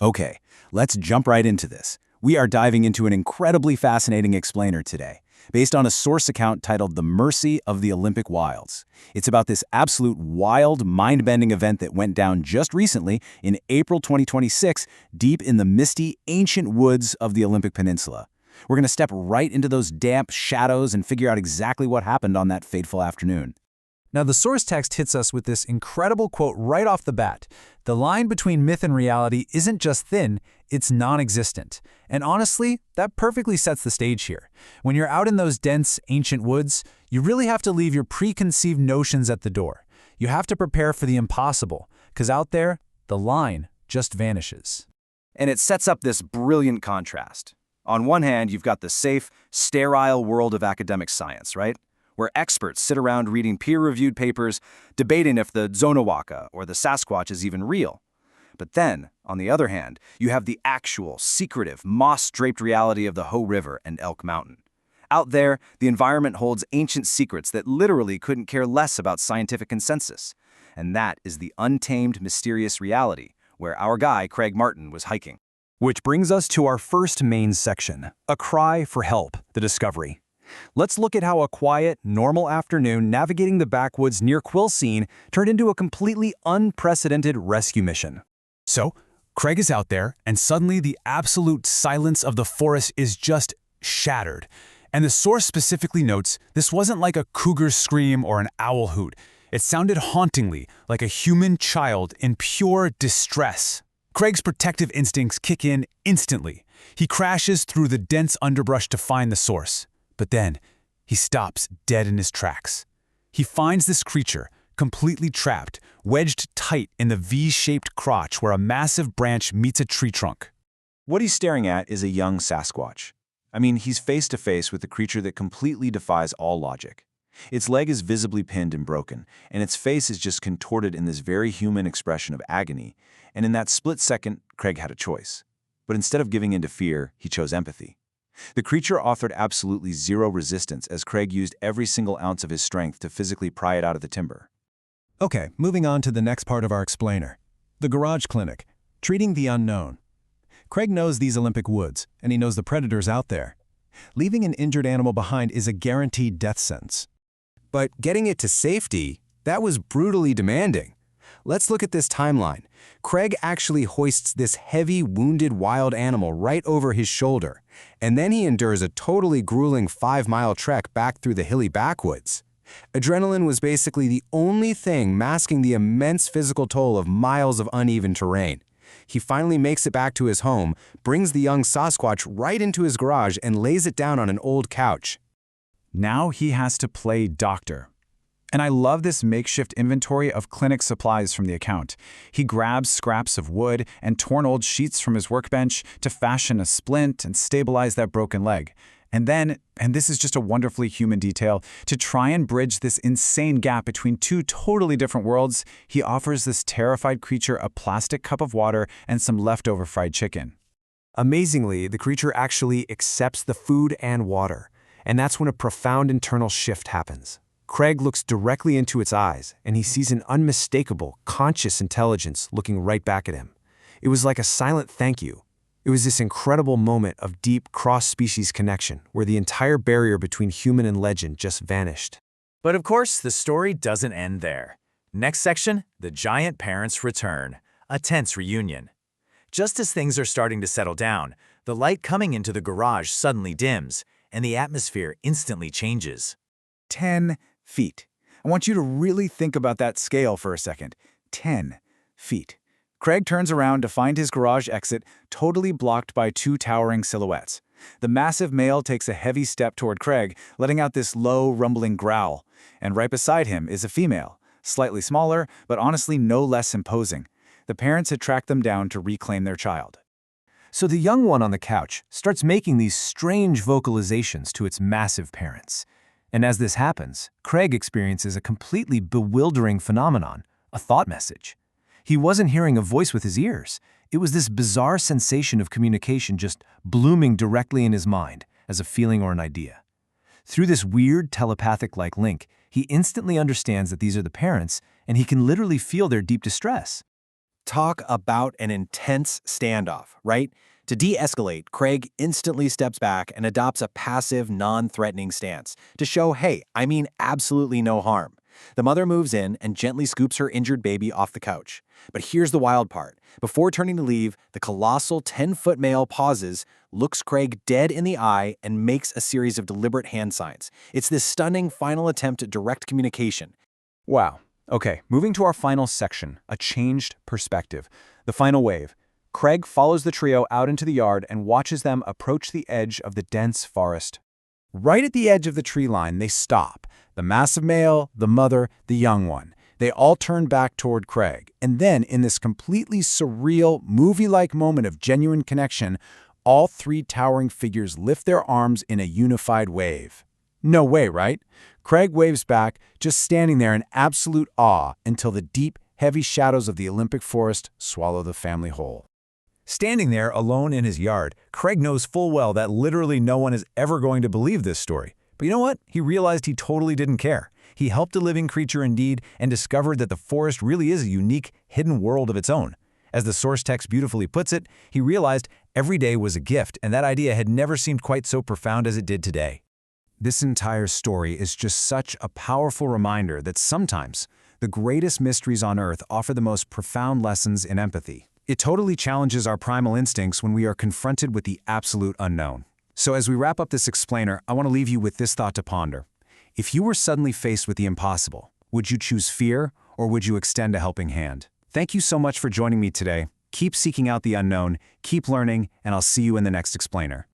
Okay, let's jump right into this. We are diving into an incredibly fascinating explainer today, based on a source account titled The Mercy of the Olympic Wilds. It's about this absolute wild, mind-bending event that went down just recently in April 2026, deep in the misty, ancient woods of the Olympic Peninsula. We're going to step right into those damp shadows and figure out exactly what happened on that fateful afternoon. Now, the source text hits us with this incredible quote right off the bat. The line between myth and reality isn't just thin, it's non-existent. And honestly, that perfectly sets the stage here. When you're out in those dense, ancient woods, you really have to leave your preconceived notions at the door. You have to prepare for the impossible, because out there, the line just vanishes. And it sets up this brilliant contrast. On one hand, you've got the safe, sterile world of academic science, right? Where experts sit around reading peer-reviewed papers, debating if the Zonawaka or the Sasquatch is even real. But then, on the other hand, you have the actual, secretive, moss-draped reality of the Hoh River and Elk Mountain. Out there, the environment holds ancient secrets that literally couldn't care less about scientific consensus. And that is the untamed, mysterious reality where our guy, Craig Martin, was hiking. Which brings us to our first main section, A Cry for Help, the Discovery. Let's look at how a quiet, normal afternoon navigating the backwoods near Quilcene turned into a completely unprecedented rescue mission. So, Craig is out there, and suddenly the absolute silence of the forest is just shattered. And the source specifically notes this wasn't like a cougar's scream or an owl hoot. It sounded hauntingly like a human child in pure distress. Craig's protective instincts kick in instantly. He crashes through the dense underbrush to find the source. But then, he stops dead in his tracks. He finds this creature, completely trapped, wedged tight in the V-shaped crotch where a massive branch meets a tree trunk. What he's staring at is a young Sasquatch. I mean, he's face to face with a creature that completely defies all logic. Its leg is visibly pinned and broken, and its face is just contorted in this very human expression of agony. And in that split second, Craig had a choice. But instead of giving in to fear, he chose empathy. The creature offered absolutely zero resistance as Craig used every single ounce of his strength to physically pry it out of the timber. Okay, moving on to the next part of our explainer. The garage clinic, treating the unknown. Craig knows these Olympic woods, and he knows the predators out there. Leaving an injured animal behind is a guaranteed death sentence. But getting it to safety, that was brutally demanding. Let's look at this timeline. Craig actually hoists this heavy, wounded wild animal right over his shoulder, and then he endures a totally grueling 5-mile trek back through the hilly backwoods. Adrenaline was basically the only thing masking the immense physical toll of miles of uneven terrain. He finally makes it back to his home, brings the young Sasquatch right into his garage, and lays it down on an old couch. Now he has to play doctor. And I love this makeshift inventory of clinic supplies from the account. He grabs scraps of wood and torn old sheets from his workbench to fashion a splint and stabilize that broken leg. And then, and this is just a wonderfully human detail, to try and bridge this insane gap between two totally different worlds, he offers this terrified creature a plastic cup of water and some leftover fried chicken. Amazingly, the creature actually accepts the food and water, and that's when a profound internal shift happens. Craig looks directly into its eyes, and he sees an unmistakable, conscious intelligence looking right back at him. It was like a silent thank you. It was this incredible moment of deep cross-species connection, where the entire barrier between human and legend just vanished. But of course, the story doesn't end there. Next section, the giant parents return, a tense reunion. Just as things are starting to settle down, the light coming into the garage suddenly dims, and the atmosphere instantly changes. 10 feet. I want you to really think about that scale for a second. 10 feet. Craig turns around to find his garage exit totally blocked by two towering silhouettes. The massive male takes a heavy step toward Craig, letting out this low, rumbling growl. And right beside him is a female, slightly smaller, but honestly no less imposing. The parents had tracked them down to reclaim their child. So the young one on the couch starts making these strange vocalizations to its massive parents. And as this happens, Craig experiences a completely bewildering phenomenon, a thought message. He wasn't hearing a voice with his ears. It was this bizarre sensation of communication just blooming directly in his mind as a feeling or an idea. Through this weird telepathic-like link, he instantly understands that these are the parents, and he can literally feel their deep distress. Talk about an intense standoff, right? To de-escalate, Craig instantly steps back and adopts a passive, non-threatening stance to show, hey, I mean absolutely no harm. The mother moves in and gently scoops her injured baby off the couch. But here's the wild part. Before turning to leave, the colossal 10-foot male pauses, looks Craig dead in the eye, and makes a series of deliberate hand signs. It's this stunning final attempt at direct communication. Wow. Okay, moving to our final section, a changed perspective. The final wave. Craig follows the trio out into the yard and watches them approach the edge of the dense forest. Right at the edge of the tree line, they stop. The massive male, the mother, the young one. They all turn back toward Craig. And then, in this completely surreal, movie-like moment of genuine connection, all three towering figures lift their arms in a unified wave. No way, right? Craig waves back, just standing there in absolute awe until the deep, heavy shadows of the Olympic forest swallow the family whole. Standing there alone in his yard, Craig knows full well that literally no one is ever going to believe this story. But you know what? He realized he totally didn't care. He helped a living creature indeed and discovered that the forest really is a unique, hidden world of its own. As the source text beautifully puts it, he realized every day was a gift, and that idea had never seemed quite so profound as it did today. This entire story is just such a powerful reminder that sometimes the greatest mysteries on Earth offer the most profound lessons in empathy. It totally challenges our primal instincts when we are confronted with the absolute unknown. So as we wrap up this explainer, I want to leave you with this thought to ponder. If you were suddenly faced with the impossible, would you choose fear or would you extend a helping hand? Thank you so much for joining me today. Keep seeking out the unknown, keep learning, and I'll see you in the next explainer.